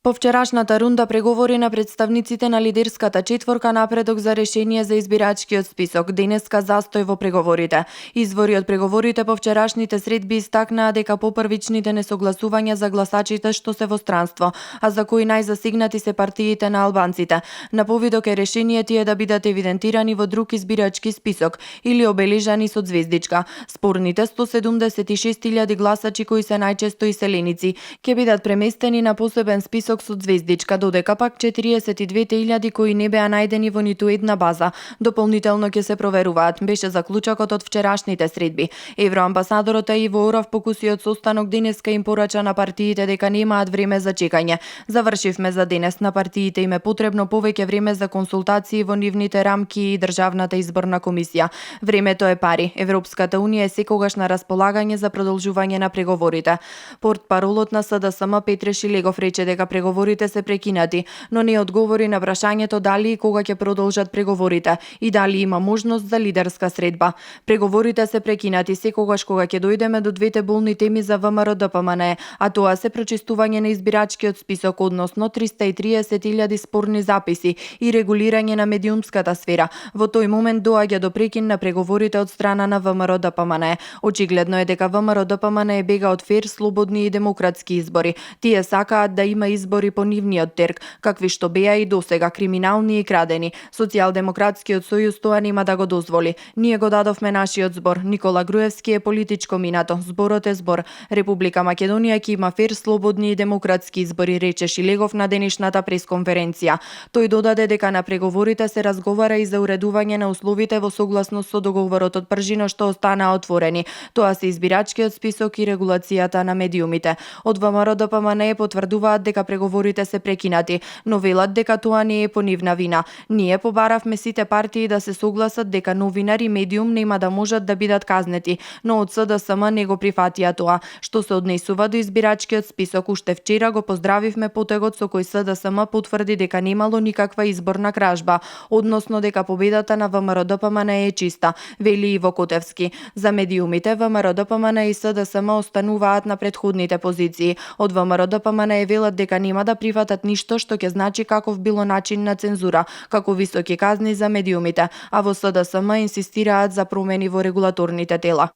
По вчерашната рунда преговори на представниците на лидерската четворка напредок за решение за избирачкиот список, денеска застој во преговорите. Извори од преговорите по вчерашните средби истакнаа дека попрвичните несогласувања за гласачите што се во странство, а за кои најзасигнати се партиите на албанците. На повидок е решение тие да бидат евидентирани во друг избирачки список или обележани со звездичка. Спорните 176.000 гласачи кои се најчесто иселеници ќе бидат преместени на посебен список со звездичка, додека пак 42.000 кои не беа најдени во ниту една база дополнително ќе се проверуваат, беше заклучокот од вчерашните средби. Евроамбасадорот Иво Орав по кусиот состанок денеска им порача на партиите дека немаат време за чекање. Завршивме за денес, на партиите им е потребно повеќе време за консултации во нивните рамки и Државната изборна комисија. Времето е пари. Европската унија е секогаш на располагање за продолжување на преговорите. Портпаролот на СДСМ Петре Шилегов рече дека преговорите се прекинати, но не одговори на прашањето дали и кога ќе продолжат преговорите и дали има можност за лидерска средба. Преговорите се прекинати секогаш кога ќе дојдеме до двете болни теми за ВМРО ДПМНЕ, а тоа се прочистување на избирачкиот список, односно 330.000 спорни записи и регулирање на медиумската сфера. Во тој момент доаѓа до прекин на преговорите од страна на ВМРО ДПМНЕ. Очигледно е дека ВМРО ДПМНЕ бега од фер, слободни и демократски избори. Тие сакаат да има избори по нивниот терк, какви што беа и досега, криминални и крадени. Социјалдемократскиот сојуз тоа нема да го дозволи. Ние го дадовме нашиот збор. Никола Груевски е политичко минато. Зборот е збор. Република Македонија ќе има фер, слободни и демократски избори, рече Шилегов на денешната пресконференција. Тој додаде дека на преговорите се разговара и за уредување на условите во согласност со договорот од Пржино што останаа отворени. Тоа се избирачкиот список и регулацијата на медиумите. Од ВМРО ДПМНЕ потврдуваат дека преговорите се прекинати, но велат дека тоа не е по нивна вина. Ние побаравме сите партии да се согласат дека новинари и медиум нема да можат да бидат казнети, но од СДСМ не го прифатија тоа. Што се однесува до избирачкиот список, уште вчера го поздравивме потегот со кој СДСМ потврди дека немало никаква изборна кражба, односно дека победата на ВМРО ДПМНЕ е чиста, вели Иво Котевски. За медиумите ВМРО ДПМНЕ и СДСМ остануваат на претходните позиции. Од ВМРО ДПМНЕ велат дека нема да прифатат ништо што ќе значи каков било начин на цензура, како високи казни за медиумите, а во СДСМ инсистираат за промени во регулаторните тела.